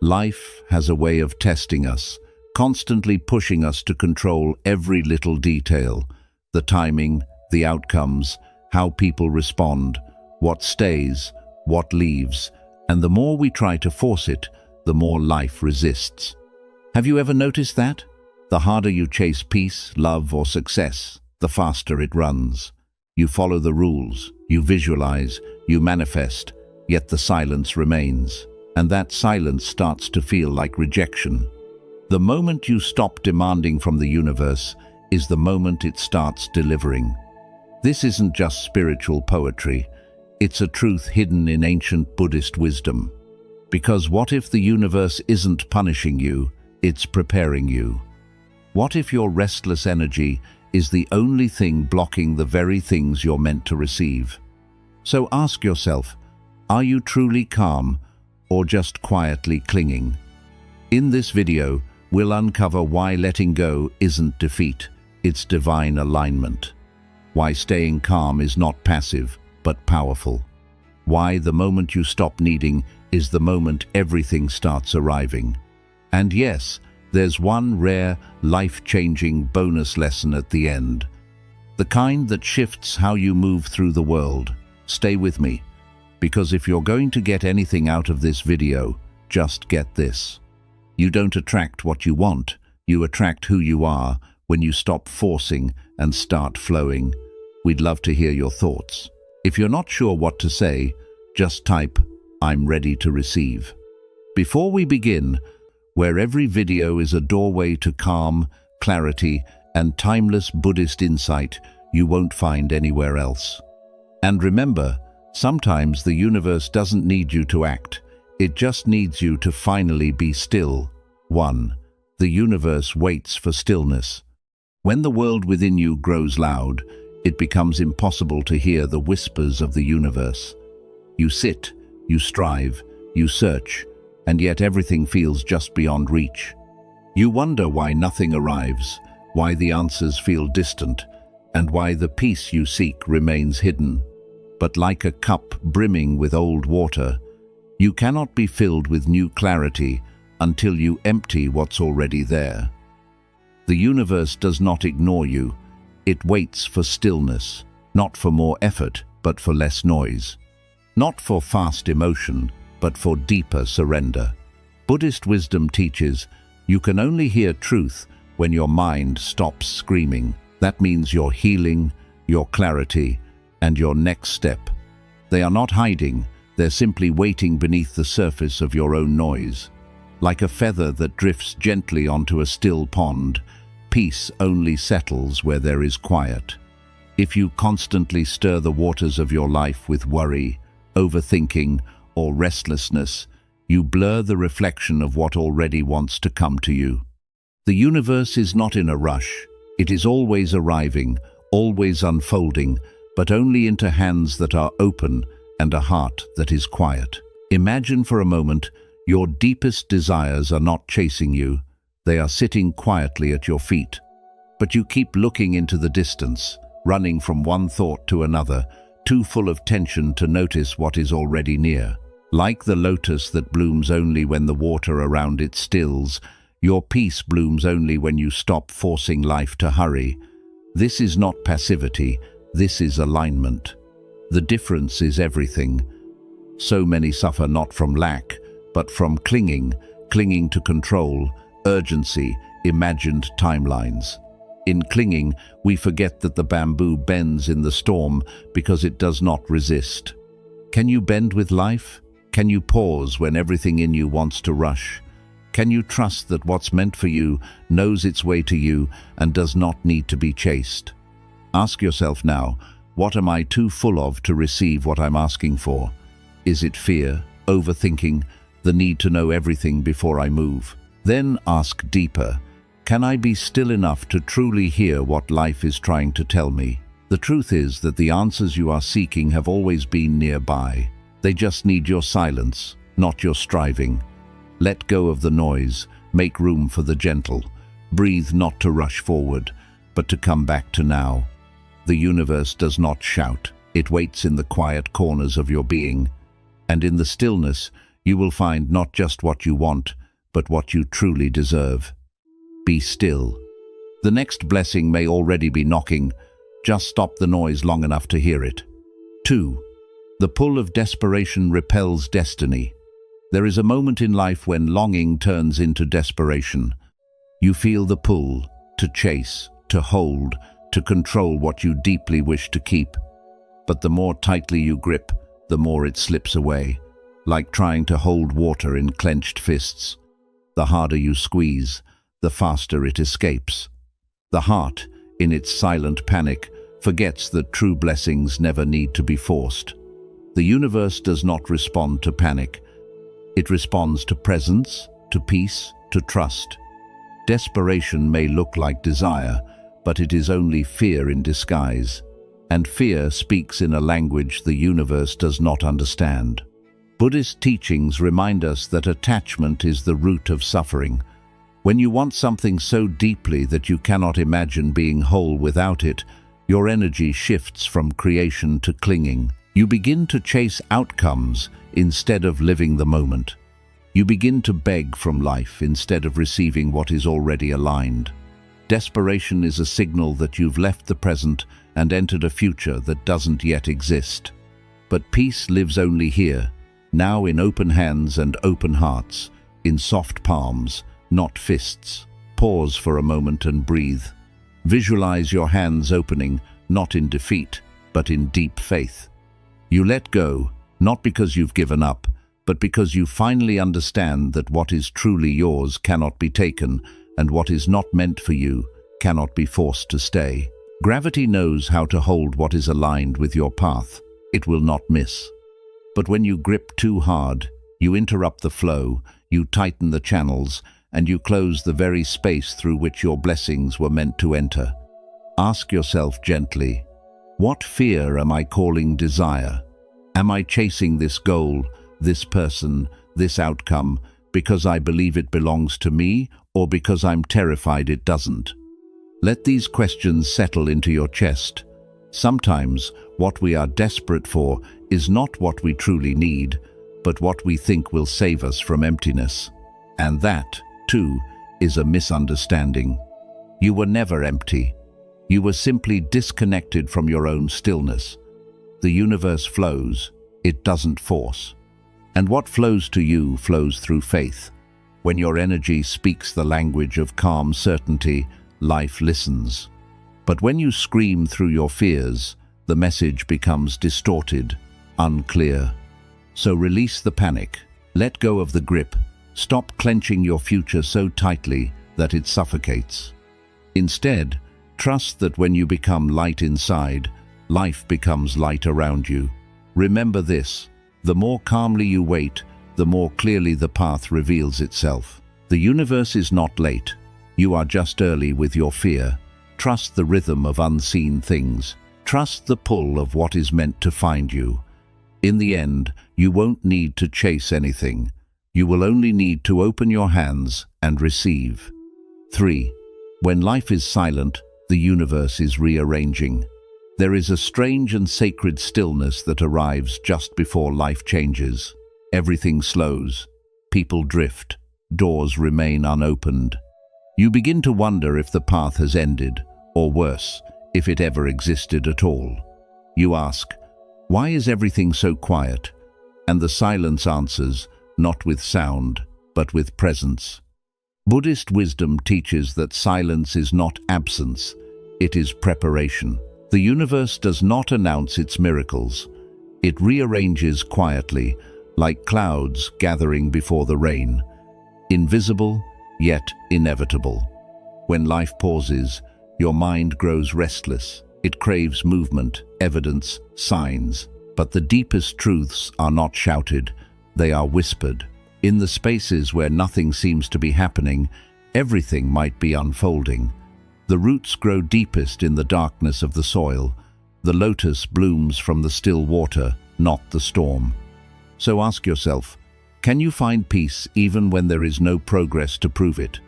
Life has a way of testing us, constantly pushing us to control every little detail, the timing, the outcomes, how people respond, what stays, what leaves, and the more we try to force it, the more life resists. Have you ever noticed that? The harder you chase peace, love, or success, the faster it runs. You follow the rules, you visualize, you manifest, yet the silence remains. And that silence starts to feel like rejection. The moment you stop demanding from the universe is the moment it starts delivering. This isn't just spiritual poetry, it's a truth hidden in ancient Buddhist wisdom. Because what if the universe isn't punishing you, it's preparing you? What if your restless energy is the only thing blocking the very things you're meant to receive? So ask yourself, are you truly calm or just quietly clinging? In this video, we'll uncover why letting go isn't defeat, it's divine alignment. Why staying calm is not passive, but powerful. Why the moment you stop needing is the moment everything starts arriving. And yes, there's one rare, life-changing bonus lesson at the end. The kind that shifts how you move through the world. Stay with me, because if you're going to get anything out of this video, just get this. You don't attract what you want, you attract who you are when you stop forcing and start flowing. We'd love to hear your thoughts. If you're not sure what to say, just type, "I'm ready to receive." Before we begin, where every video is a doorway to calm, clarity, and timeless Buddhist insight you won't find anywhere else. And remember, sometimes the universe doesn't need you to act, it just needs you to finally be still. 1. The universe waits for stillness. When the world within you grows loud, it becomes impossible to hear the whispers of the universe. You sit, you strive, you search, and yet everything feels just beyond reach. You wonder why nothing arrives, why the answers feel distant, and why the peace you seek remains hidden. But like a cup brimming with old water, you cannot be filled with new clarity until you empty what's already there. The universe does not ignore you. It waits for stillness, not for more effort, but for less noise. Not for fast emotion, but for deeper surrender. Buddhist wisdom teaches you can only hear truth when your mind stops screaming. That means your healing, your clarity, and your next step. They are not hiding, they're simply waiting beneath the surface of your own noise. Like a feather that drifts gently onto a still pond, peace only settles where there is quiet. If you constantly stir the waters of your life with worry, overthinking, or restlessness, you blur the reflection of what already wants to come to you. The universe is not in a rush. It is always arriving, always unfolding, but only into hands that are open and a heart that is quiet. Imagine for a moment your deepest desires are not chasing you. They are sitting quietly at your feet. But you keep looking into the distance, running from one thought to another, too full of tension to notice what is already near. Like the lotus that blooms only when the water around it stills, your peace blooms only when you stop forcing life to hurry. This is not passivity, this is alignment. The difference is everything. So many suffer not from lack, but from clinging to control, urgency, imagined timelines. In clinging, we forget that the bamboo bends in the storm because it does not resist. Can you bend with life? Can you pause when everything in you wants to rush? Can you trust that what's meant for you knows its way to you and does not need to be chased? Ask yourself now, what am I too full of to receive what I'm asking for? Is it fear, overthinking, the need to know everything before I move? Then ask deeper, can I be still enough to truly hear what life is trying to tell me? The truth is that the answers you are seeking have always been nearby. They just need your silence, not your striving. Let go of the noise, make room for the gentle. Breathe not to rush forward, but to come back to now. The universe does not shout, it waits in the quiet corners of your being. And in the stillness, you will find not just what you want, but what you truly deserve. Be still. The next blessing may already be knocking. Just stop the noise long enough to hear it. 2. The pull of desperation repels destiny. There is a moment in life when longing turns into desperation. You feel the pull to chase, to hold, to control what you deeply wish to keep. But the more tightly you grip, the more it slips away, like trying to hold water in clenched fists. The harder you squeeze, the faster it escapes. The heart, in its silent panic, forgets that true blessings never need to be forced. The universe does not respond to panic. It responds to presence, to peace, to trust. Desperation may look like desire, but it is only fear in disguise. And fear speaks in a language the universe does not understand. Buddhist teachings remind us that attachment is the root of suffering. When you want something so deeply that you cannot imagine being whole without it, your energy shifts from creation to clinging. You begin to chase outcomes instead of living the moment. You begin to beg from life instead of receiving what is already aligned. Desperation is a signal that you've left the present and entered a future that doesn't yet exist. But peace lives only here, now in open hands and open hearts, in soft palms, not fists. Pause for a moment and breathe. Visualize your hands opening, not in defeat, but in deep faith. You let go, not because you've given up, but because you finally understand that what is truly yours cannot be taken, and what is not meant for you cannot be forced to stay. Gravity knows how to hold what is aligned with your path. It will not miss. But when you grip too hard, you interrupt the flow, you tighten the channels, and you close the very space through which your blessings were meant to enter. Ask yourself gently, what fear am I calling desire? Am I chasing this goal, this person, this outcome, because I believe it belongs to me, or because I'm terrified it doesn't? Let these questions settle into your chest. Sometimes what we are desperate for is not what we truly need, but what we think will save us from emptiness. And that, too, is a misunderstanding. You were never empty. You were simply disconnected from your own stillness. The universe flows, it doesn't force. And what flows to you flows through faith. When your energy speaks the language of calm certainty, life listens. But when you scream through your fears, the message becomes distorted, unclear. So release the panic, let go of the grip, stop clenching your future so tightly that it suffocates. Instead, trust that when you become light inside, life becomes light around you. Remember this, the more calmly you wait, the more clearly the path reveals itself. The universe is not late. You are just early with your fear. Trust the rhythm of unseen things. Trust the pull of what is meant to find you. In the end, you won't need to chase anything. You will only need to open your hands and receive. 3. When life is silent, the universe is rearranging. There is a strange and sacred stillness that arrives just before life changes. Everything slows. People drift. Doors remain unopened. You begin to wonder if the path has ended, or worse, if it ever existed at all. You ask, why is everything so quiet? And the silence answers, not with sound, but with presence. Buddhist wisdom teaches that silence is not absence, it is preparation. The universe does not announce its miracles. It rearranges quietly, like clouds gathering before the rain. Invisible, yet inevitable. When life pauses, your mind grows restless. It craves movement, evidence, signs. But the deepest truths are not shouted, they are whispered. In the spaces where nothing seems to be happening, everything might be unfolding. The roots grow deepest in the darkness of the soil. The lotus blooms from the still water, not the storm. So ask yourself, can you find peace even when there is no progress to prove it?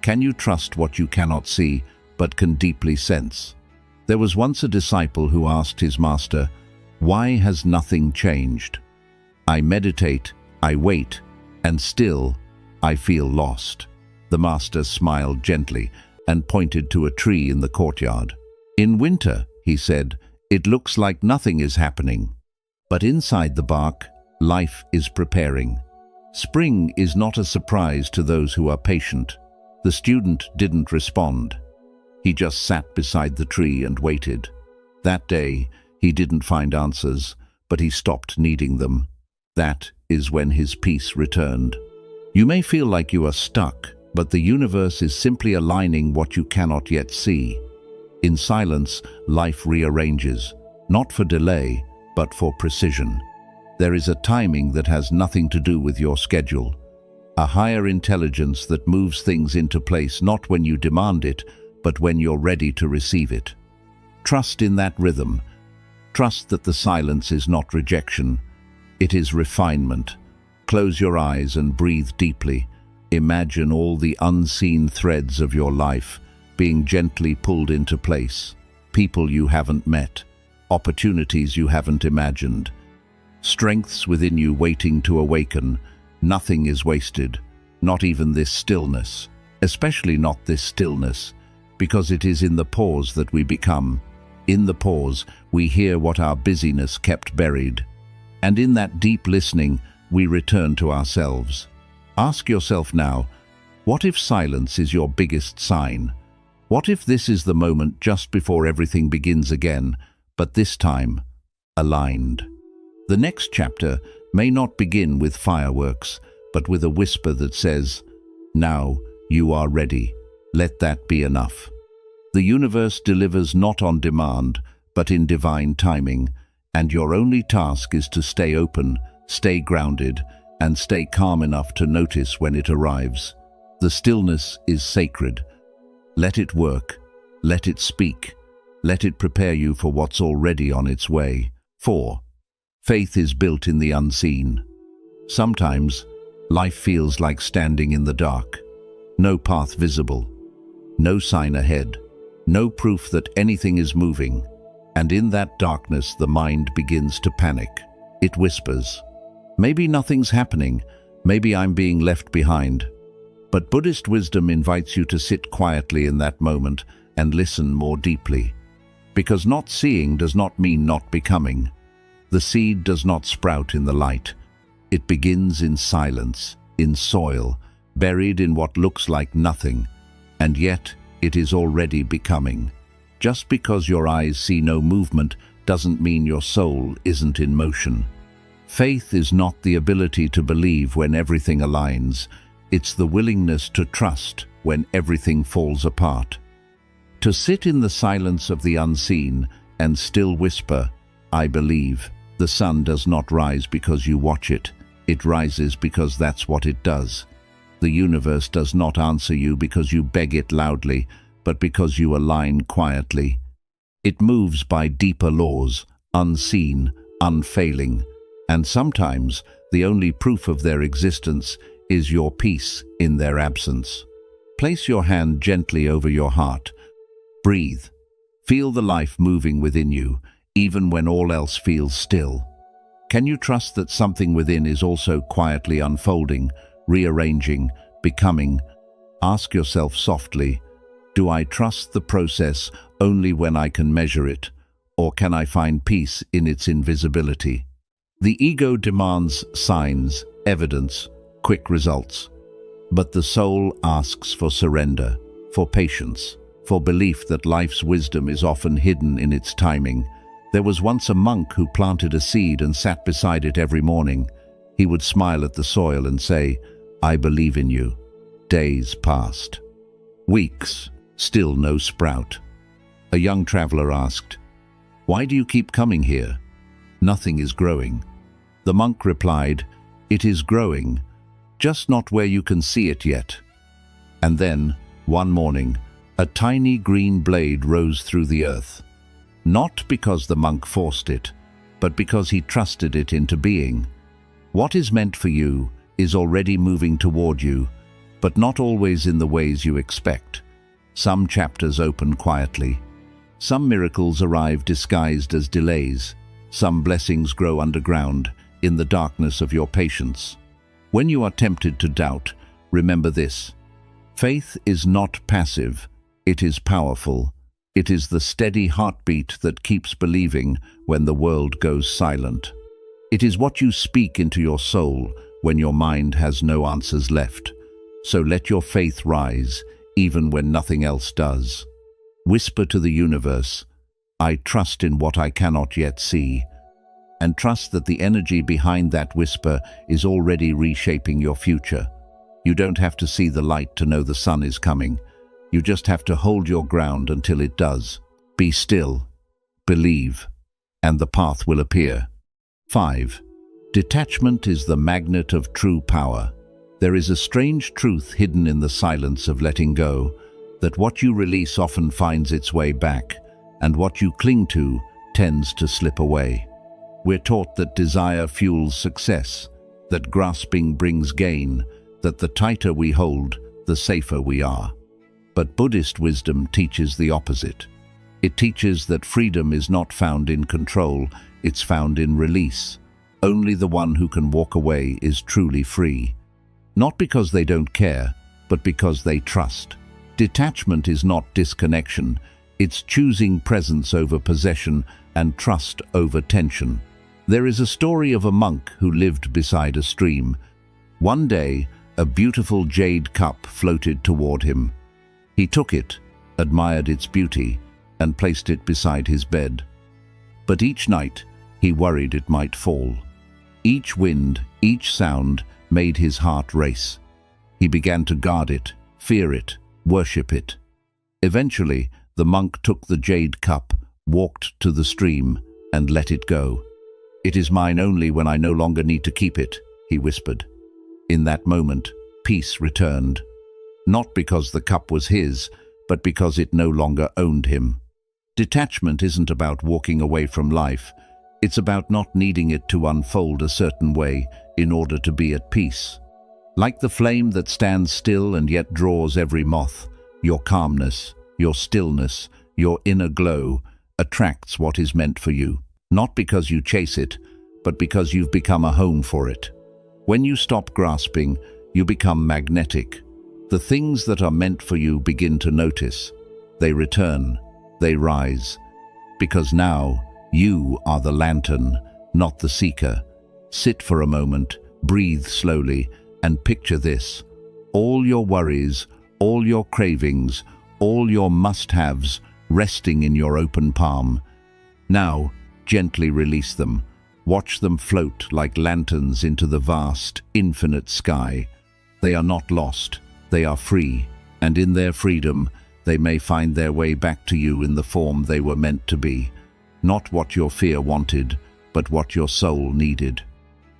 Can you trust what you cannot see, but can deeply sense? There was once a disciple who asked his master, "Why has nothing changed?" "I meditate, I wait, and still I feel lost." The master smiled gently and pointed to a tree in the courtyard. "In winter," he said, "it looks like nothing is happening. But inside the bark, life is preparing. Spring is not a surprise to those who are patient." The student didn't respond. He just sat beside the tree and waited. That day, he didn't find answers, but he stopped needing them. That is when his peace returned. You may feel like you are stuck, but the universe is simply aligning what you cannot yet see. In silence, life rearranges, not for delay, but for precision. There is a timing that has nothing to do with your schedule. A higher intelligence that moves things into place not when you demand it, but when you're ready to receive it. Trust in that rhythm. Trust that the silence is not rejection. It is refinement. Close your eyes and breathe deeply. Imagine all the unseen threads of your life being gently pulled into place. People you haven't met, opportunities you haven't imagined, strengths within you waiting to awaken. Nothing is wasted, not even this stillness, especially not this stillness, because it is in the pause that we become. In the pause, we hear what our busyness kept buried. And in that deep listening, we return to ourselves. Ask yourself now, what if silence is your biggest sign? What if this is the moment just before everything begins again, but this time, aligned? The next chapter may not begin with fireworks, but with a whisper that says, "Now you are ready. Let that be enough." The universe delivers not on demand, but in divine timing, and your only task is to stay open, stay grounded, and stay calm enough to notice when it arrives. The stillness is sacred. Let it work. Let it speak. Let it prepare you for what's already on its way. 4. Faith is built in the unseen. Sometimes, life feels like standing in the dark. No path visible. No sign ahead. No proof that anything is moving. And in that darkness, the mind begins to panic. It whispers, "Maybe nothing's happening. Maybe I'm being left behind." But Buddhist wisdom invites you to sit quietly in that moment and listen more deeply. Because not seeing does not mean not becoming. The seed does not sprout in the light. It begins in silence, in soil, buried in what looks like nothing. And yet, it is already becoming. Just because your eyes see no movement doesn't mean your soul isn't in motion. Faith is not the ability to believe when everything aligns. It's the willingness to trust when everything falls apart. To sit in the silence of the unseen and still whisper, "I believe." The sun does not rise because you watch it. It rises because that's what it does. The universe does not answer you because you beg it loudly, but because you align quietly. It moves by deeper laws, unseen, unfailing, and sometimes the only proof of their existence is your peace in their absence. Place your hand gently over your heart. Breathe. Feel the life moving within you, even when all else feels still. Can you trust that something within is also quietly unfolding, rearranging, becoming? Ask yourself softly, do I trust the process only when I can measure it, or can I find peace in its invisibility? The ego demands signs, evidence, quick results. But the soul asks for surrender, for patience, for belief that life's wisdom is often hidden in its timing. There was once a monk who planted a seed and sat beside it every morning. He would smile at the soil and say, "I believe in you." Days passed. Weeks, still no sprout. A young traveler asked, "Why do you keep coming here? Nothing is growing." The monk replied, "It is growing, just not where you can see it yet." And then, one morning, a tiny green blade rose through the earth. Not because the monk forced it, but because he trusted it into being. What is meant for you is already moving toward you, but not always in the ways you expect. Some chapters open quietly. Some miracles arrive disguised as delays. Some blessings grow underground, in the darkness of your patience. When you are tempted to doubt, remember this. Faith is not passive, it is powerful. It is the steady heartbeat that keeps believing when the world goes silent. It is what you speak into your soul when your mind has no answers left. So let your faith rise, even when nothing else does. Whisper to the universe, I trust in what I cannot yet see. And trust that the energy behind that whisper is already reshaping your future. You don't have to see the light to know the sun is coming. You just have to hold your ground until it does. Be still, believe, and the path will appear. 5. Detachment is the magnet of true power. There is a strange truth hidden in the silence of letting go, that what you release often finds its way back, and what you cling to tends to slip away. We're taught that desire fuels success, that grasping brings gain, that the tighter we hold, the safer we are. But Buddhist wisdom teaches the opposite. It teaches that freedom is not found in control, it's found in release. Only the one who can walk away is truly free. Not because they don't care, but because they trust. Detachment is not disconnection, it's choosing presence over possession and trust over tension. There is a story of a monk who lived beside a stream. One day, a beautiful jade cup floated toward him. He took it, admired its beauty, and placed it beside his bed. But each night, he worried it might fall. Each wind, each sound made his heart race. He began to guard it, fear it, worship it. Eventually, the monk took the jade cup, walked to the stream, and let it go. It is mine only when I no longer need to keep it, he whispered. In that moment, peace returned. Not because the cup was his, but because it no longer owned him. Detachment isn't about walking away from life. It's about not needing it to unfold a certain way in order to be at peace. Like the flame that stands still and yet draws every moth, your calmness, your stillness, your inner glow attracts what is meant for you. Not because you chase it, but because you've become a home for it. When you stop grasping, you become magnetic. The things that are meant for you begin to notice. They return, they rise. Because now, you are the lantern, not the seeker. Sit for a moment, breathe slowly, and picture this. All your worries, all your cravings, all your must-haves resting in your open palm. Now, gently release them. Watch them float like lanterns into the vast, infinite sky. They are not lost, they are free, and in their freedom, they may find their way back to you in the form they were meant to be. Not what your fear wanted, but what your soul needed.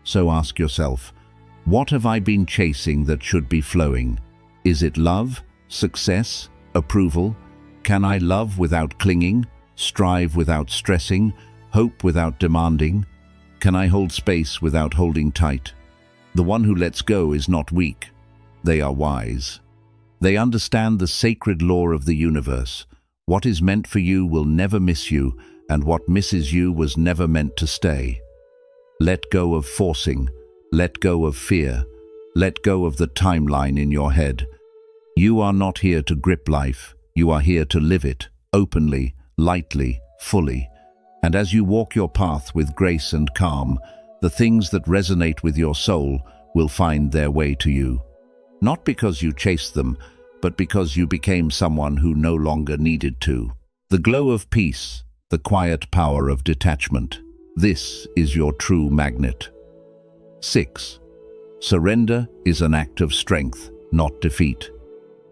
So ask yourself, what have I been chasing that should be flowing? Is it love, success, approval? Can I love without clinging, strive without stressing, hope without demanding? Can I hold space without holding tight? The one who lets go is not weak. They are wise. They understand the sacred law of the universe. What is meant for you will never miss you, and what misses you was never meant to stay. Let go of forcing. Let go of fear. Let go of the timeline in your head. You are not here to grip life. You are here to live it, openly, lightly, fully. And as you walk your path with grace and calm, the things that resonate with your soul will find their way to you. Not because you chased them, but because you became someone who no longer needed to. The glow of peace, the quiet power of detachment. This is your true magnet. 6. Surrender is an act of strength, not defeat.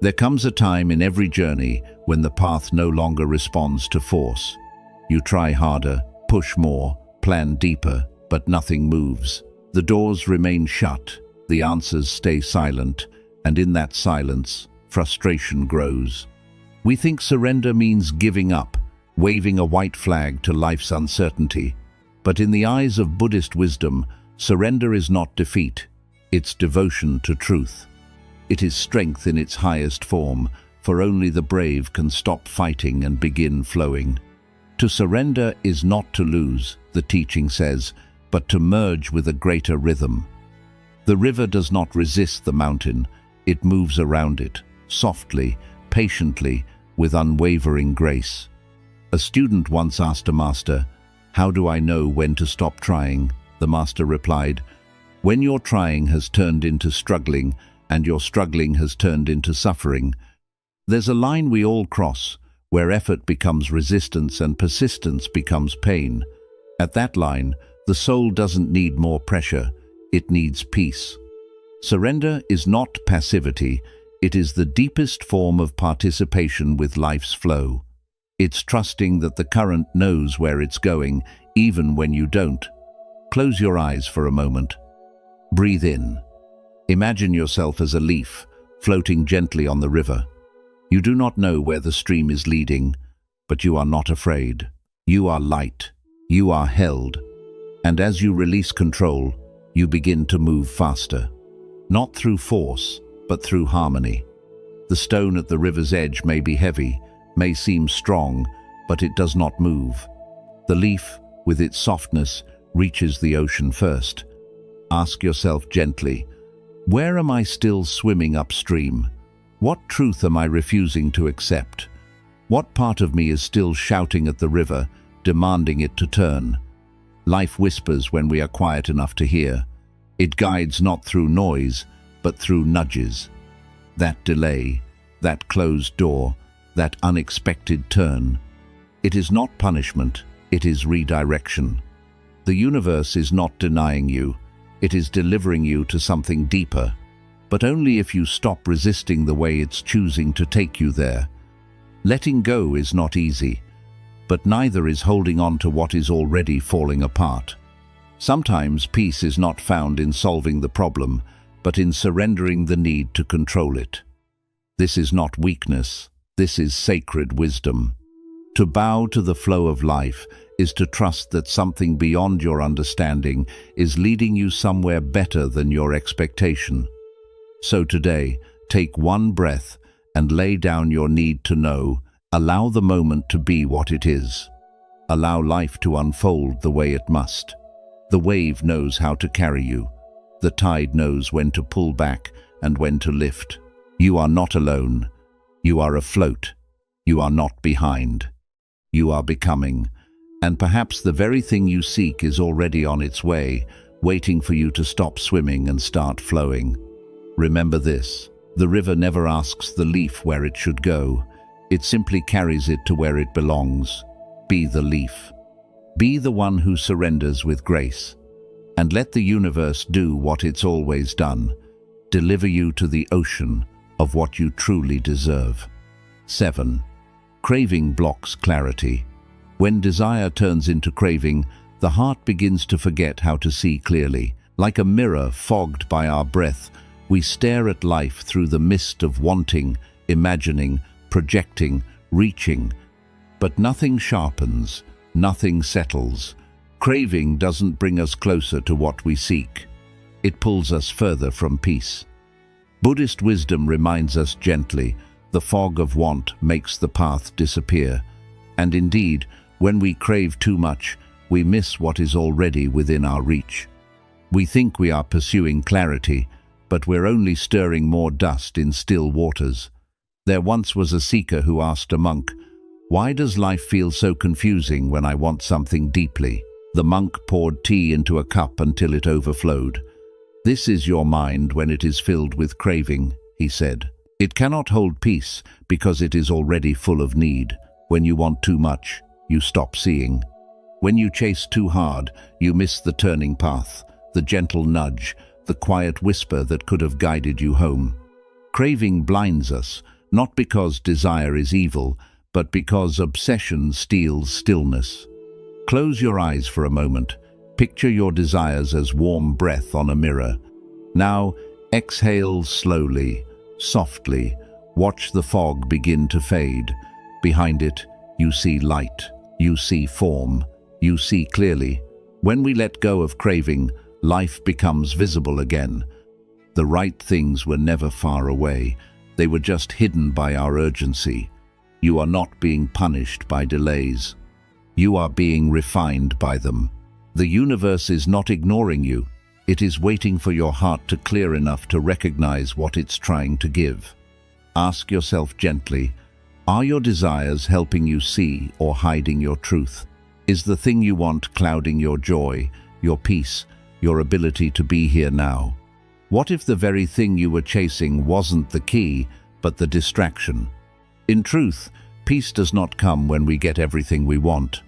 There comes a time in every journey when the path no longer responds to force. You try harder, push more, plan deeper, but nothing moves. The doors remain shut, the answers stay silent, and in that silence, frustration grows. We think surrender means giving up, waving a white flag to life's uncertainty. But in the eyes of Buddhist wisdom, surrender is not defeat, it's devotion to truth. It is strength in its highest form, for only the brave can stop fighting and begin flowing. To surrender is not to lose, the teaching says, but to merge with a greater rhythm. The river does not resist the mountain, it moves around it, softly, patiently, with unwavering grace. A student once asked a master, "How do I know when to stop trying?" The master replied, "When your trying has turned into struggling, and your struggling has turned into suffering." There's a line we all cross, where effort becomes resistance and persistence becomes pain. At that line, the soul doesn't need more pressure, it needs peace. Surrender is not passivity, it is the deepest form of participation with life's flow. It's trusting that the current knows where it's going, even when you don't. Close your eyes for a moment. Breathe in. Imagine yourself as a leaf, floating gently on the river. You do not know where the stream is leading, but you are not afraid. You are light. You are held. And as you release control, you begin to move faster. Not through force, but through harmony. The stone at the river's edge may be heavy, may seem strong, but it does not move. The leaf, with its softness, reaches the ocean first. Ask yourself gently, where am I still swimming upstream? What truth am I refusing to accept? What part of me is still shouting at the river, demanding it to turn? Life whispers when we are quiet enough to hear. It guides not through noise, but through nudges. That delay, that closed door, that unexpected turn. It is not punishment, it is redirection. The universe is not denying you, it is delivering you to something deeper, but only if you stop resisting the way it's choosing to take you there. Letting go is not easy, but neither is holding on to what is already falling apart. Sometimes peace is not found in solving the problem, but in surrendering the need to control it. This is not weakness, this is sacred wisdom. To bow to the flow of life is to trust that something beyond your understanding is leading you somewhere better than your expectation. So today, take one breath and lay down your need to know. Allow the moment to be what it is. Allow life to unfold the way it must. The wave knows how to carry you. The tide knows when to pull back and when to lift. You are not alone. You are afloat. You are not behind. You are becoming. And perhaps the very thing you seek is already on its way, waiting for you to stop swimming and start flowing. Remember this, the river never asks the leaf where it should go. It simply carries it to where it belongs. Be the leaf. Be the one who surrenders with grace. And let the universe do what it's always done. Deliver you to the ocean of what you truly deserve. 7. Craving blocks clarity. When desire turns into craving, the heart begins to forget how to see clearly. Like a mirror fogged by our breath, we stare at life through the mist of wanting, imagining, projecting, reaching. But nothing sharpens, nothing settles. Craving doesn't bring us closer to what we seek. It pulls us further from peace. Buddhist wisdom reminds us gently, the fog of want makes the path disappear. And indeed, when we crave too much, we miss what is already within our reach. We think we are pursuing clarity, but we're only stirring more dust in still waters. There once was a seeker who asked a monk, "Why does life feel so confusing when I want something deeply?" The monk poured tea into a cup until it overflowed. "This is your mind when it is filled with craving," he said. "It cannot hold peace because it is already full of need. When you want too much, you stop seeing. When you chase too hard, you miss the turning path, the gentle nudge, the quiet whisper that could have guided you home." Craving blinds us, not because desire is evil, but because obsession steals stillness. Close your eyes for a moment. Picture your desires as warm breath on a mirror. Now, exhale slowly, softly. Watch the fog begin to fade. Behind it, you see light. You see form. You see clearly. When we let go of craving, life becomes visible again. The right things were never far away. They were just hidden by our urgency. You are not being punished by delays. You are being refined by them. The universe is not ignoring you. It is waiting for your heart to clear enough to recognize what it's trying to give. Ask yourself gently, are your desires helping you see or hiding your truth? Is the thing you want clouding your joy, your peace, your ability to be here now? What if the very thing you were chasing wasn't the key, but the distraction? In truth, peace does not come when we get everything we want.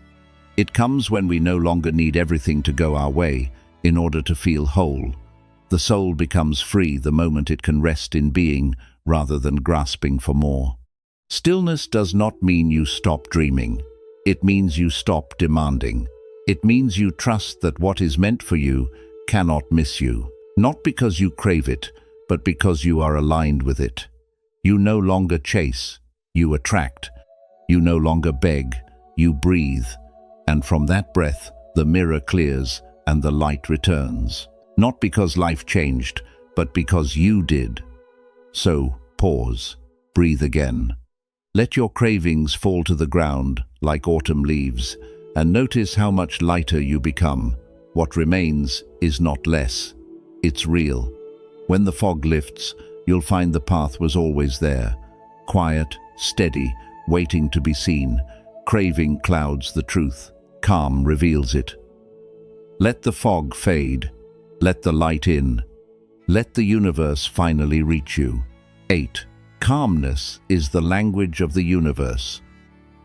It comes when we no longer need everything to go our way in order to feel whole. The soul becomes free the moment it can rest in being rather than grasping for more. Stillness does not mean you stop dreaming. It means you stop demanding. It means you trust that what is meant for you cannot miss you. Not because you crave it, but because you are aligned with it. You no longer chase, you attract. You no longer beg, you breathe. And from that breath, the mirror clears and the light returns. Not because life changed, but because you did. So, pause, breathe again. Let your cravings fall to the ground like autumn leaves, and notice how much lighter you become. What remains is not less. It's real. When the fog lifts, you'll find the path was always there. Quiet, steady, waiting to be seen. Craving clouds the truth. Calm reveals it. Let the fog fade. Let the light in. Let the universe finally reach you. 8. Calmness is the language of the universe.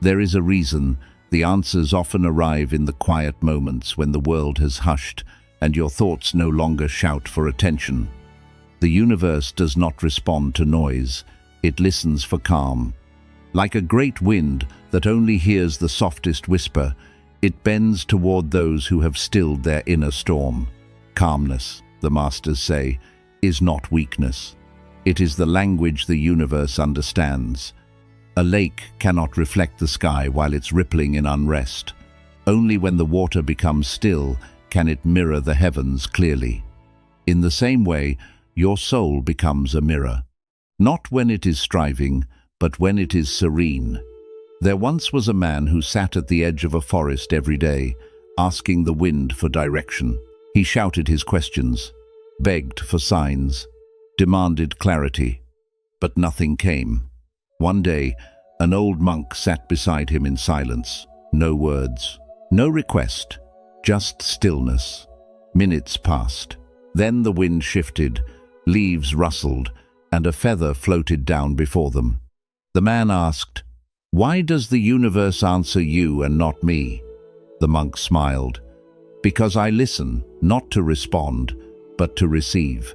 There is a reason the answers often arrive in the quiet moments when the world has hushed and your thoughts no longer shout for attention. The universe does not respond to noise. It listens for calm. Like a great wind that only hears the softest whisper, it bends toward those who have stilled their inner storm. Calmness, the masters say, is not weakness. It is the language the universe understands. A lake cannot reflect the sky while it's rippling in unrest. Only when the water becomes still can it mirror the heavens clearly. In the same way, your soul becomes a mirror. Not when it is striving, but when it is serene. There once was a man who sat at the edge of a forest every day, asking the wind for direction. He shouted his questions, begged for signs, demanded clarity, but nothing came. One day, an old monk sat beside him in silence. No words, no request, just stillness. Minutes passed. Then the wind shifted, leaves rustled, and a feather floated down before them. The man asked, "Why does the universe answer you and not me?" The monk smiled. "Because I listen, not to respond, but to receive."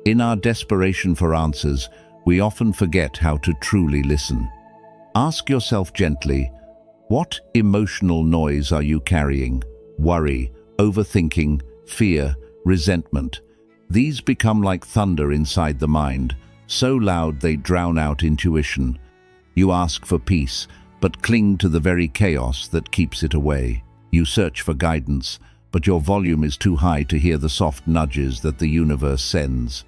In our desperation for answers, we often forget how to truly listen. Ask yourself gently, what emotional noise are you carrying? Worry, overthinking, fear, resentment. These become like thunder inside the mind, so loud they drown out intuition. You ask for peace, but cling to the very chaos that keeps it away. You search for guidance, but your volume is too high to hear the soft nudges that the universe sends.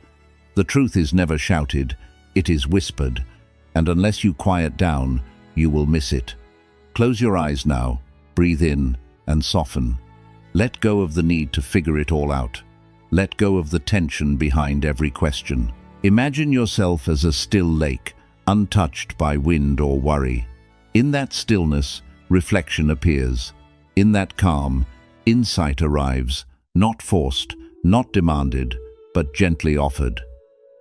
The truth is never shouted, it is whispered, and unless you quiet down, you will miss it. Close your eyes now, breathe in, and soften. Let go of the need to figure it all out. Let go of the tension behind every question. Imagine yourself as a still lake, untouched by wind or worry. In that stillness, reflection appears. In that calm, insight arrives, not forced, not demanded, but gently offered.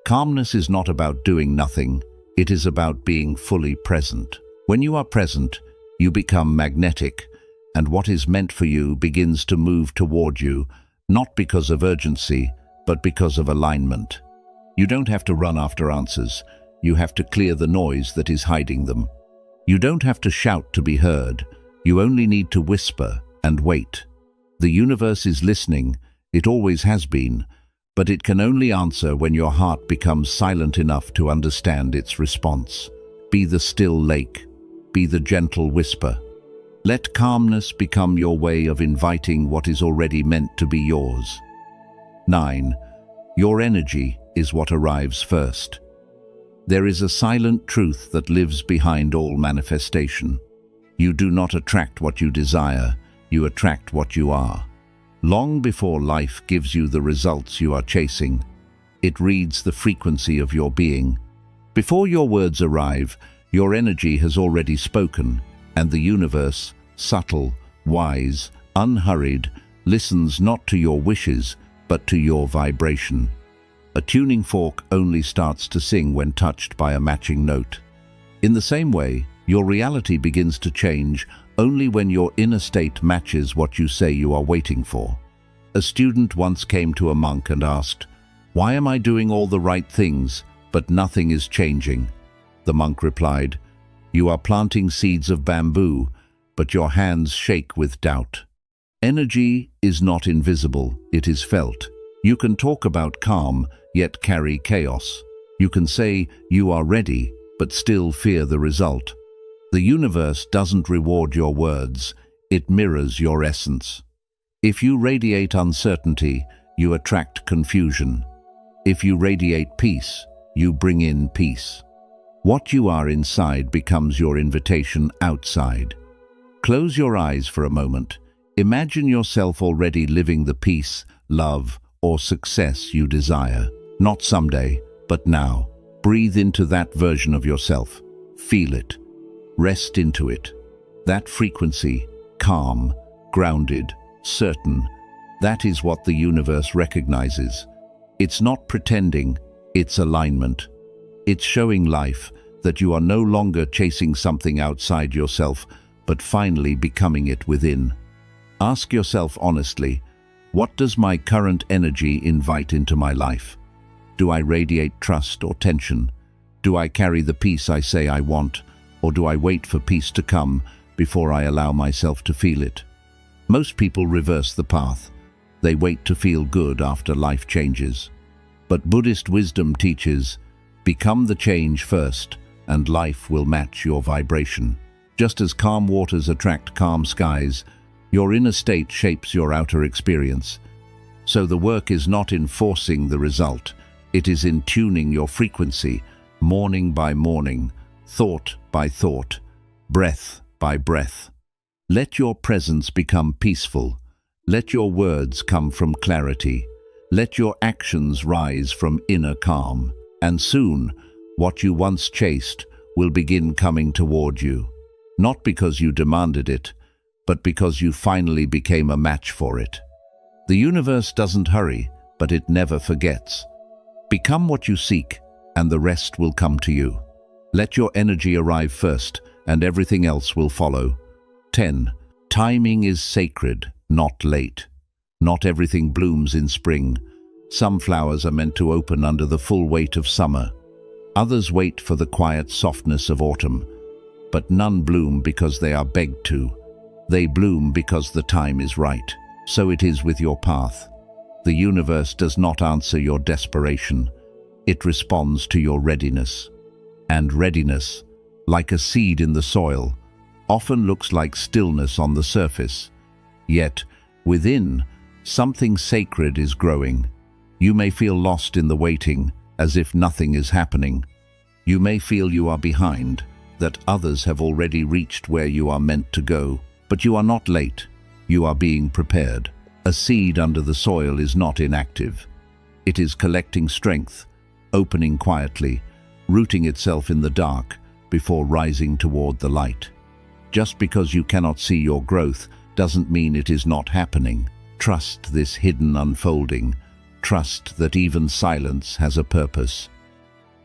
Calmness is not about doing nothing, it is about being fully present. When you are present, you become magnetic, and what is meant for you begins to move toward you, not because of urgency, but because of alignment. You don't have to run after answers, you have to clear the noise that is hiding them. You don't have to shout to be heard, you only need to whisper and wait. The universe is listening, it always has been, but it can only answer when your heart becomes silent enough to understand its response. Be the still lake, be the gentle whisper. Let calmness become your way of inviting what is already meant to be yours. 9. Your energy is what arrives first. There is a silent truth that lives behind all manifestation. You do not attract what you desire, you attract what you are. long before life gives you the results you are chasing. It reads the frequency of your being. Before your words arrive, your energy has already spoken, and the universe, subtle, wise, unhurried, listens not to your wishes, but to your vibration. A tuning fork only starts to sing when touched by a matching note. In the same way, your reality begins to change only when your inner state matches what you say you are waiting for. A student once came to a monk and asked, "Why am I doing all the right things, but nothing is changing?" The monk replied, "You are planting seeds of bamboo, but your hands shake with doubt." Energy is not invisible, it is felt. You can talk about calm, yet carry chaos. You can say you are ready, but still fear the result. The universe doesn't reward your words, it mirrors your essence. If you radiate uncertainty, you attract confusion. If you radiate peace, you bring in peace. What you are inside becomes your invitation outside. Close your eyes for a moment. Imagine yourself already living the peace, love, or success you desire. Not someday, but now. Breathe into that version of yourself. Feel it. Rest into it. That frequency, calm, grounded, certain, that is what the universe recognizes. It's not pretending, it's alignment. It's showing life that you are no longer chasing something outside yourself, but finally becoming it within. Ask yourself honestly, what does my current energy invite into my life? Do I radiate trust or tension? Do I carry the peace I say I want, or do I wait for peace to come before I allow myself to feel it? Most people reverse the path. They wait to feel good after life changes. But Buddhist wisdom teaches, become the change first, and life will match your vibration. Just as calm waters attract calm skies, your inner state shapes your outer experience. So the work is not in forcing the result, it is in tuning your frequency, morning by morning, thought by thought, breath by breath. Let your presence become peaceful. Let your words come from clarity. Let your actions rise from inner calm. And soon, what you once chased will begin coming toward you. Not because you demanded it, but because you finally became a match for it. The universe doesn't hurry, but it never forgets. Become what you seek, and the rest will come to you. Let your energy arrive first, and everything else will follow. 10. Timing is sacred, not late. Not everything blooms in spring. Some flowers are meant to open under the full weight of summer. Others wait for the quiet softness of autumn. But none bloom because they are begged to. They bloom because the time is right. So it is with your path. The universe does not answer your desperation. It responds to your readiness. And readiness, like a seed in the soil, often looks like stillness on the surface. Yet, within, something sacred is growing. You may feel lost in the waiting, as if nothing is happening. You may feel you are behind, that others have already reached where you are meant to go. But you are not late. You are being prepared. A seed under the soil is not inactive. It is collecting strength, opening quietly, rooting itself in the dark before rising toward the light. Just because you cannot see your growth doesn't mean it is not happening. Trust this hidden unfolding. Trust that even silence has a purpose.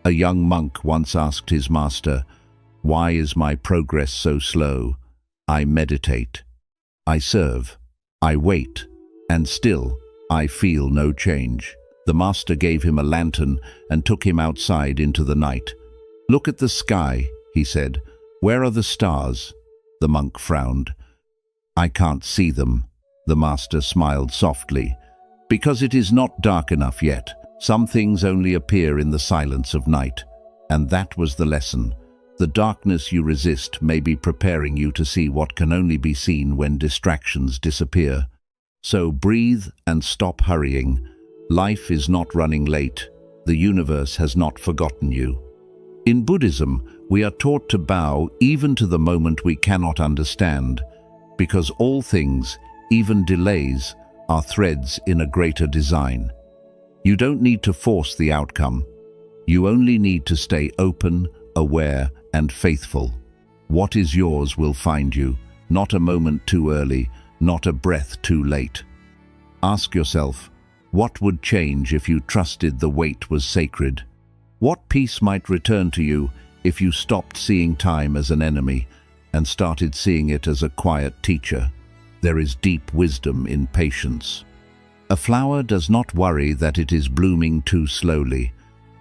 A young monk once asked his master, "Why is my progress so slow? I meditate. I serve. I wait. And still, I feel no change." The master gave him a lantern and took him outside into the night. "Look at the sky," he said. "Where are the stars?" The monk frowned. "I can't see them." The master smiled softly. "Because it is not dark enough yet. Some things only appear in the silence of night." And that was the lesson. The darkness you resist may be preparing you to see what can only be seen when distractions disappear. So breathe and stop hurrying. Life is not running late. The universe has not forgotten you. In Buddhism, we are taught to bow even to the moment we cannot understand, because all things, even delays, are threads in a greater design. You don't need to force the outcome. You only need to stay open, aware, and faithful. What is yours will find you, not a moment too early, not a breath too late. Ask yourself, what would change if you trusted the wait was sacred? What peace might return to you if you stopped seeing time as an enemy and started seeing it as a quiet teacher? There is deep wisdom in patience. A flower does not worry that it is blooming too slowly.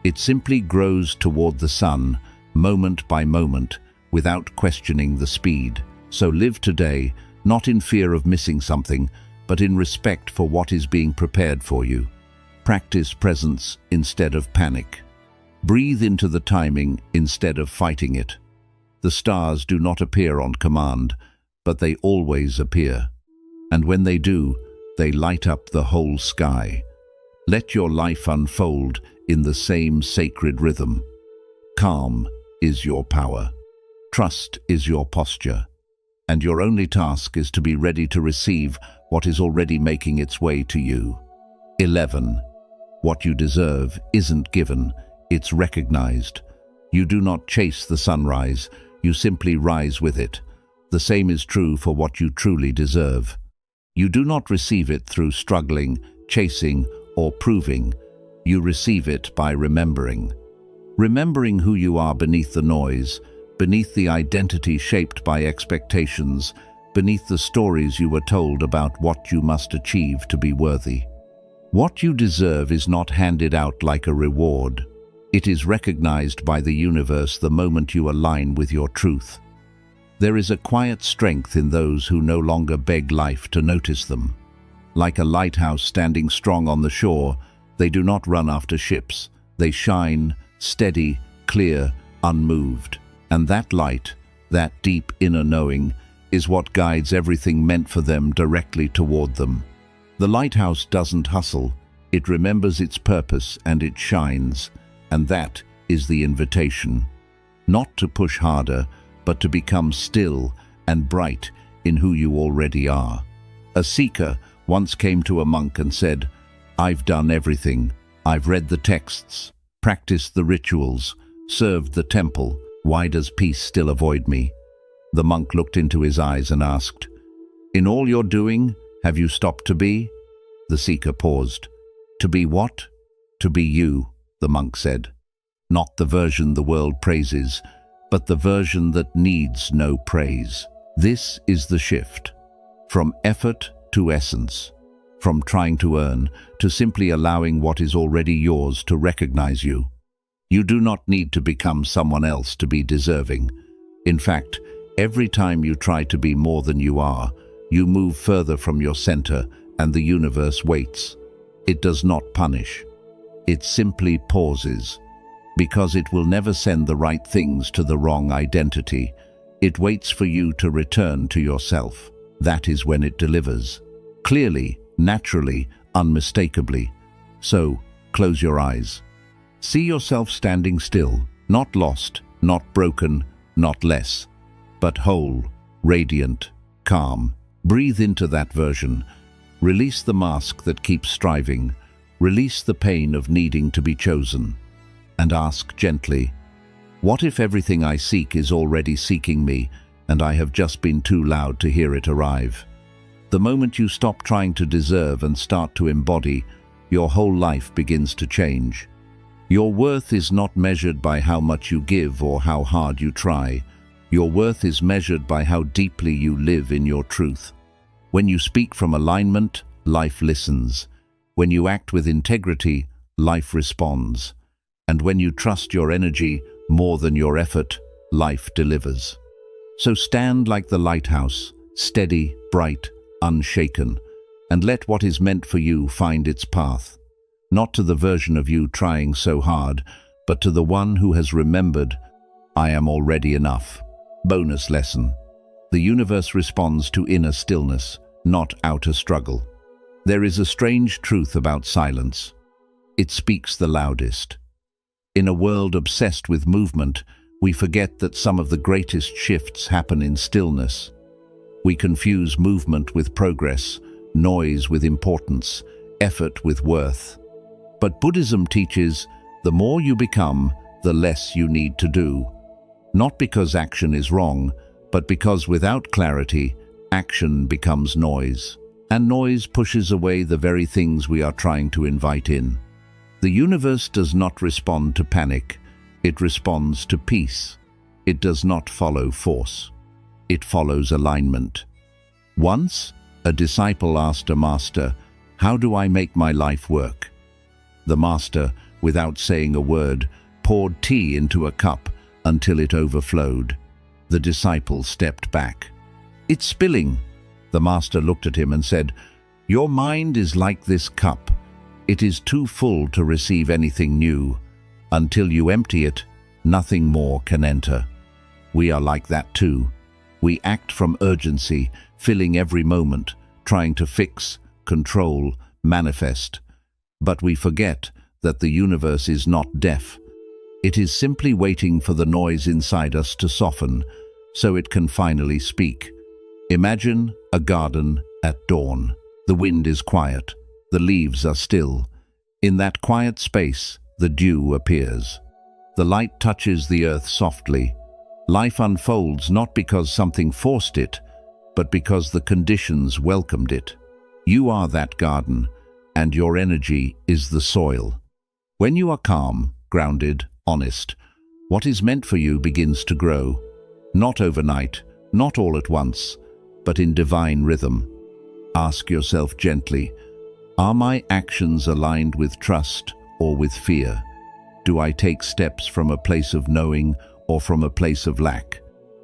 It simply grows toward the sun, moment by moment, without questioning the speed. So live today, not in fear of missing something, but in respect for what is being prepared for you. Practice presence instead of panic. Breathe into the timing instead of fighting it. The stars do not appear on command, but they always appear. And when they do, they light up the whole sky. Let your life unfold in the same sacred rhythm. Calm is your power. Trust is your posture. And your only task is to be ready to receive what is already making its way to you. 11. What you deserve isn't given, it's recognized. You do not chase the sunrise, you simply rise with it. The same is true for what you truly deserve. You do not receive it through struggling, chasing, or proving. You receive it by remembering. Remembering who you are beneath the noise, beneath the identity shaped by expectations, beneath the stories you were told about what you must achieve to be worthy. What you deserve is not handed out like a reward. It is recognized by the universe the moment you align with your truth. There is a quiet strength in those who no longer beg life to notice them. Like a lighthouse standing strong on the shore, they do not run after ships. They shine, steady, clear, unmoved. And that light, that deep inner knowing, is what guides everything meant for them directly toward them. The lighthouse doesn't hustle. It remembers its purpose and it shines. And that is the invitation. Not to push harder, but to become still and bright in who you already are. A seeker once came to a monk and said, "I've done everything. I've read the texts, practiced the rituals, served the temple. Why does peace still avoid me?" The monk looked into his eyes and asked, "In all your doing, have you stopped to be?" The seeker paused. "To be what?" "To be you," the monk said. "Not the version the world praises, but the version that needs no praise." This is the shift. From effort to essence. From trying to earn to simply allowing what is already yours to recognize you. You do not need to become someone else to be deserving. In fact, every time you try to be more than you are, you move further from your center and the universe waits. It does not punish. It simply pauses. Because it will never send the right things to the wrong identity. It waits for you to return to yourself. That is when it delivers. Clearly, naturally, unmistakably. So, close your eyes. See yourself standing still, not lost, not broken, not less, but whole, radiant, calm. Breathe into that version. Release the mask that keeps striving. Release the pain of needing to be chosen. And ask gently, what if everything I seek is already seeking me, and I have just been too loud to hear it arrive? The moment you stop trying to deserve and start to embody, your whole life begins to change. Your worth is not measured by how much you give or how hard you try. Your worth is measured by how deeply you live in your truth. When you speak from alignment, life listens. When you act with integrity, life responds. And when you trust your energy more than your effort, life delivers. So stand like the lighthouse, steady, bright, unshaken, and let what is meant for you find its path. Not to the version of you trying so hard, but to the one who has remembered, I am already enough. Bonus lesson. The universe responds to inner stillness, not outer struggle. There is a strange truth about silence. It speaks the loudest. In a world obsessed with movement, we forget that some of the greatest shifts happen in stillness. We confuse movement with progress, noise with importance, effort with worth. But Buddhism teaches the more you become, the less you need to do. Not because action is wrong, but because without clarity, action becomes noise. And noise pushes away the very things we are trying to invite in. The universe does not respond to panic. It responds to peace. It does not follow force. It follows alignment. Once, a disciple asked a master, "How do I make my life work?" The master, without saying a word, poured tea into a cup until it overflowed. The disciple stepped back. "It's spilling." The master looked at him and said, "Your mind is like this cup. It is too full to receive anything new. Until you empty it, nothing more can enter." We are like that too. We act from urgency, filling every moment, trying to fix, control, manifest. But we forget that the universe is not deaf. It is simply waiting for the noise inside us to soften, so it can finally speak. Imagine a garden at dawn. The wind is quiet. The leaves are still. In that quiet space, the dew appears. The light touches the earth softly. Life unfolds not because something forced it, but because the conditions welcomed it. You are that garden, and your energy is the soil. When you are calm, grounded, honest, what is meant for you begins to grow. Not overnight, not all at once, but in divine rhythm. Ask yourself gently, are my actions aligned with trust or with fear? Do I take steps from a place of knowing or from a place of lack?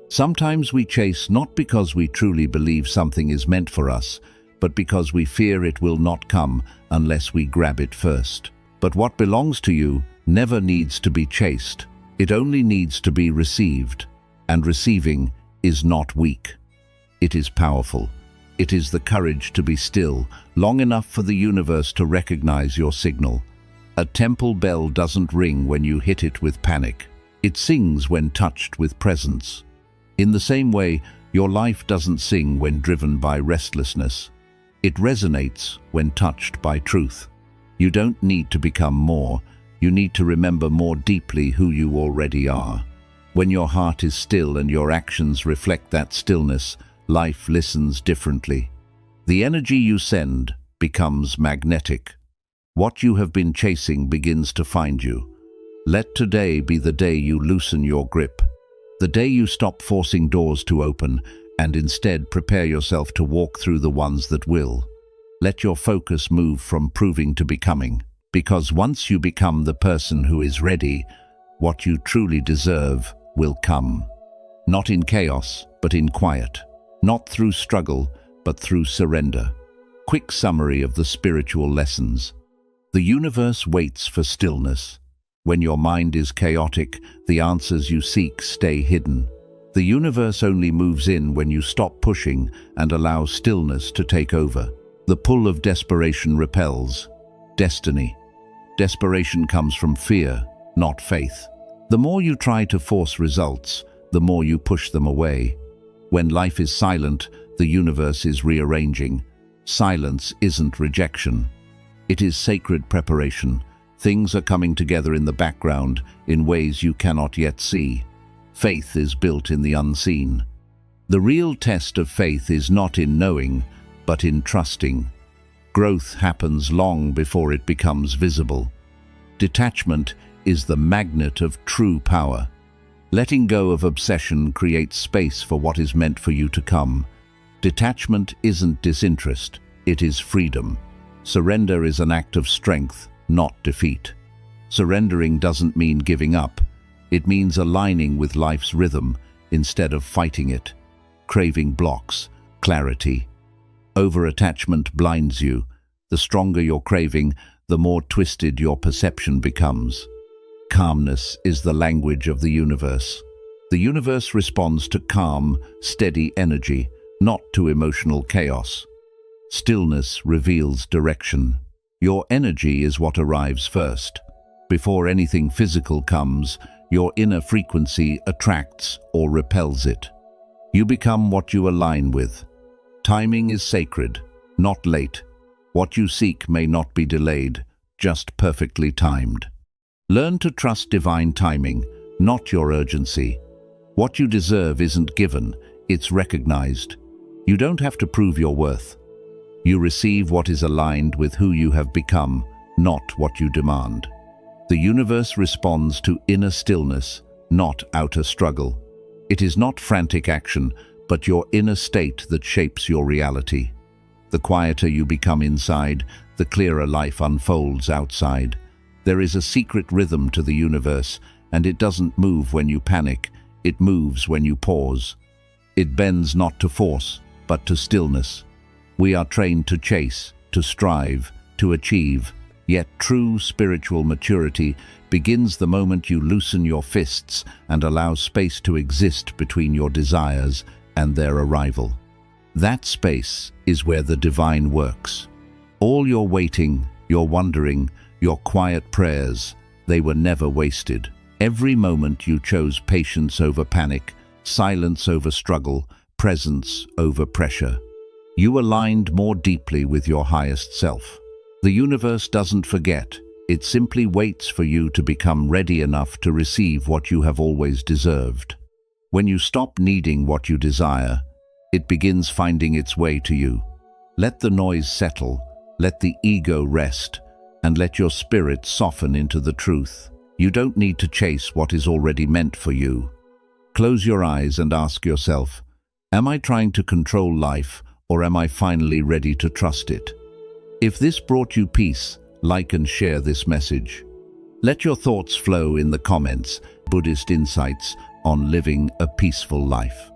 Sometimes we chase not because we truly believe something is meant for us, but because we fear it will not come unless we grab it first. But what belongs to you never needs to be chased. It only needs to be received. And receiving is not weak. It is powerful. It is the courage to be still, long enough for the universe to recognize your signal. A temple bell doesn't ring when you hit it with panic. It sings when touched with presence. In the same way, your life doesn't sing when driven by restlessness. It resonates when touched by truth. You don't need to become more. You need to remember more deeply who you already are. When your heart is still and your actions reflect that stillness, life listens differently. The energy you send becomes magnetic. What you have been chasing begins to find you. Let today be the day you loosen your grip. The day you stop forcing doors to open and instead prepare yourself to walk through the ones that will. Let your focus move from proving to becoming. Because once you become the person who is ready, what you truly deserve will come. Not in chaos, but in quiet. Not through struggle, but through surrender. Quick summary of the spiritual lessons. The universe waits for stillness. When your mind is chaotic, the answers you seek stay hidden. The universe only moves in when you stop pushing and allow stillness to take over. The pull of desperation repels. Destiny. Desperation comes from fear, not faith. The more you try to force results, the more you push them away. When life is silent, the universe is rearranging. Silence isn't rejection. It is sacred preparation. Things are coming together in the background in ways you cannot yet see. Faith is built in the unseen. The real test of faith is not in knowing, but in trusting. Growth happens long before it becomes visible. Detachment is the magnet of true power. Letting go of obsession creates space for what is meant for you to come. Detachment isn't disinterest, it is freedom. Surrender is an act of strength, not defeat. Surrendering doesn't mean giving up. It means aligning with life's rhythm instead of fighting it. Craving blocks clarity. Over-attachment blinds you. The stronger your craving, the more twisted your perception becomes. Calmness is the language of the universe. The universe responds to calm, steady energy, not to emotional chaos. Stillness reveals direction. Your energy is what arrives first. Before anything physical comes, your inner frequency attracts or repels it. You become what you align with. Timing is sacred. not late. What you seek may not be delayed, just perfectly timed. Learn to trust divine timing, not your urgency. What you deserve isn't given, it's recognized. You don't have to prove your worth. You receive what is aligned with who you have become, not what you demand. The universe responds to inner stillness, not outer struggle. It is not frantic action, but your inner state that shapes your reality. The quieter you become inside, the clearer life unfolds outside. There is a secret rhythm to the universe, and it doesn't move when you panic, it moves when you pause. It bends not to force, but to stillness. We are trained to chase, to strive, to achieve, yet true spiritual maturity begins the moment you loosen your fists and allow space to exist between your desires and their arrival. That space is where the divine works. All your waiting, your wondering, your quiet prayers, they were never wasted. Every moment you chose patience over panic, silence over struggle, presence over pressure. You aligned more deeply with your highest self. The universe doesn't forget, it simply waits for you to become ready enough to receive what you have always deserved. When you stop needing what you desire, it begins finding its way to you. Let the noise settle, let the ego rest, and let your spirit soften into the truth. You don't need to chase what is already meant for you. Close your eyes and ask yourself, am I trying to control life, or am I finally ready to trust it? If this brought you peace, like and share this message. Let your thoughts flow in the comments. Buddhist insights on living a peaceful life.